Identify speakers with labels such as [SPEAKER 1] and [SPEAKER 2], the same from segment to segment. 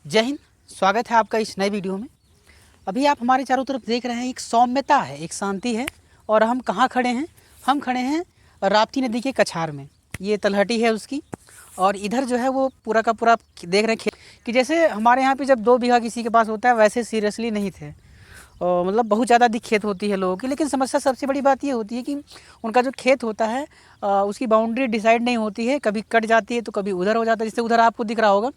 [SPEAKER 1] जय हिंद। स्वागत है आपका इस नए वीडियो में। अभी आप हमारे चारों तरफ देख रहे हैं, एक सौम्यता है, एक शांति है। और हम कहाँ खड़े हैं? हम खड़े हैं राप्ती नदी के कछार में। ये तलहटी है उसकी। और इधर जो है वो पूरा का पूरा देख रहे हैं खेत कि जैसे हमारे यहाँ पे जब 2 बीघा किसी के पास होता है वैसे सीरियसली नहीं थे। और मतलब बहुत ज़्यादा अधिक खेत होती है लोगों की। लेकिन समस्या सबसे बड़ी बात ये होती है कि उनका जो खेत होता है उसकी बाउंड्री डिसाइड नहीं होती है, कभी कट जाती है तो कभी उधर हो जाता है। जैसे उधर आपको दिख रहा होगा,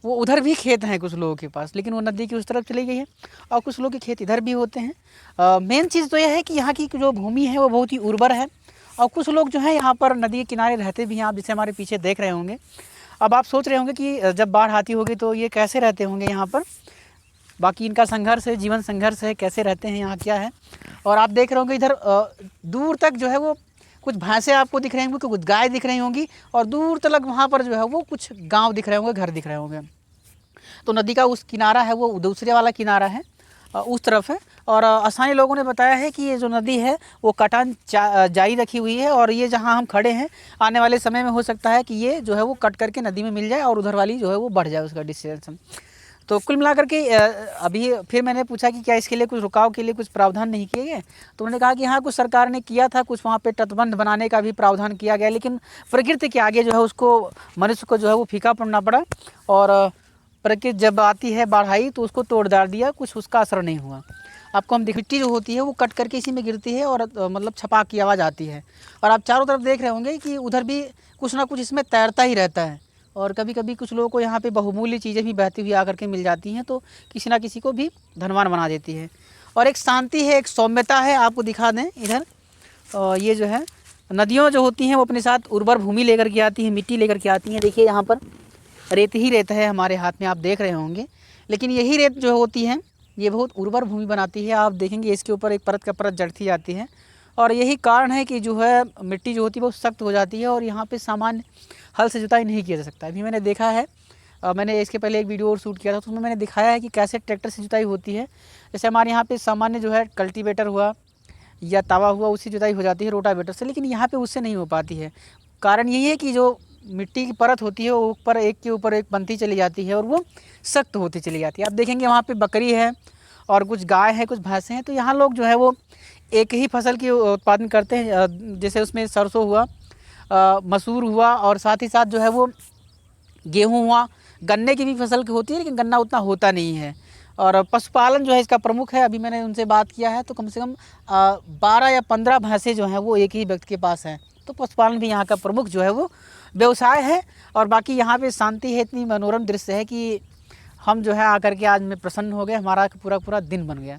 [SPEAKER 1] वो उधर भी खेत हैं कुछ लोगों के पास, लेकिन वो नदी की उस तरफ चली गई है। और कुछ लोगों के खेत इधर भी होते हैं। मेन चीज़ तो यह है कि यहाँ की जो भूमि है वो बहुत ही उर्वर है। और कुछ लोग जो है यहाँ पर नदी के किनारे रहते भी हैं। आप जैसे हमारे पीछे देख रहे होंगे। अब आप सोच रहे होंगे कि जब बाढ़ आती होगी तो ये कैसे रहते होंगे यहाँ पर। बाकी इनका संघर्ष है, जीवन संघर्ष है, कैसे रहते हैं यहाँ क्या है। और आप देख रहे होंगे इधर दूर तक जो है वो कुछ भैंसें आपको दिख रही होंगी, कुछ गाय दिख रही होंगी। और दूर तक वहाँ पर जो है वो कुछ गांव दिख रहे होंगे, घर दिख रहे होंगे। तो नदी का उस किनारा है वो दूसरे वाला किनारा है, उस तरफ है। और स्थानीय लोगों ने बताया है कि ये जो नदी है वो कटान जारी रखी हुई है। और ये जहाँ हम खड़े हैं आने वाले समय में हो सकता है कि ये जो है वो कट करके नदी में मिल जाए और उधर वाली जो है वो बढ़ जाए उसका डिस्टेंस। तो कुल मिलाकर के अभी फिर मैंने पूछा कि क्या इसके लिए कुछ रुकाव के लिए कुछ प्रावधान नहीं किए गए। तो उन्होंने कहा कि हाँ, कुछ सरकार ने किया था, कुछ वहाँ पे तटबंध बनाने का भी प्रावधान किया गया, लेकिन प्रकृति के आगे जो है उसको मनुष्य को जो है वो फीका पड़ना पड़ा। और प्रकृति जब आती है बाढ़ आई तो उसको तोड़ डाल दिया, कुछ उसका असर नहीं हुआ। आपको हम मिट्टी जो होती है वो कट करके इसी में गिरती है और मतलब छपाक की आवाज़ आती है। और आप चारों तरफ देख रहे होंगे कि उधर भी कुछ ना कुछ इसमें तैरता ही रहता है। और कभी कभी कुछ लोगों को यहाँ पे बहुमूल्य चीज़ें भी बहती हुई आकर के मिल जाती हैं, तो किसी ना किसी को भी धनवान बना देती है। और एक शांति है, एक सौम्यता है। आपको दिखा दें इधर ये जो है नदियों जो होती हैं वो अपने साथ उर्वर भूमि लेकर के आती हैं, मिट्टी लेकर के आती हैं। देखिए यहाँ पर रेत ही रेत है हमारे हाथ में, आप देख रहे होंगे। लेकिन यही रेत जो होती है ये बहुत उर्वर भूमि बनाती है। आप देखेंगे इसके ऊपर एक परत का परत जड़ती जाती है। और यही कारण है कि जो है मिट्टी जो होती है वो सख्त हो जाती है और यहाँ पे सामान्य हल से जुताई नहीं किया जा सकता। अभी मैंने देखा है, मैंने इसके पहले एक वीडियो और शूट किया था तो उसमें मैंने दिखाया है कि कैसे ट्रैक्टर से जुताई होती है। जैसे हमारे यहाँ पे सामान्य जो है कल्टीवेटर हुआ या तवा हुआ, उससे जुताई हो जाती है रोटावेटर से, लेकिन यहाँ पे उससे नहीं हो पाती है। कारण यही है कि जो मिट्टी की परत होती है वो ऊपर एक के ऊपर एक बनती चली जाती है और वो सख्त होती चली जाती है। आप देखेंगे वहाँ पे बकरी है और कुछ गाय है, कुछ भैंसें हैं। तो यहाँ लोग जो है वो एक ही फसल की उत्पादन करते हैं। जैसे उसमें सरसों हुआ, मसूर हुआ और साथ ही साथ जो है वो गेहूँ हुआ। गन्ने की भी फसल की होती है लेकिन गन्ना उतना होता नहीं है। और पशुपालन जो है इसका प्रमुख है। अभी मैंने उनसे बात किया है तो कम से कम 12 या 15 भैंसें जो हैं वो एक ही व्यक्ति के पास हैं। तो पशुपालन भी यहाँ का प्रमुख जो है वो व्यवसाय है। और बाकी यहाँ पे शांति है, इतनी मनोरम दृश्य है कि हम जो है आकर के आज में प्रसन्न हो गए। हमारा पूरा पूरा दिन बन गया।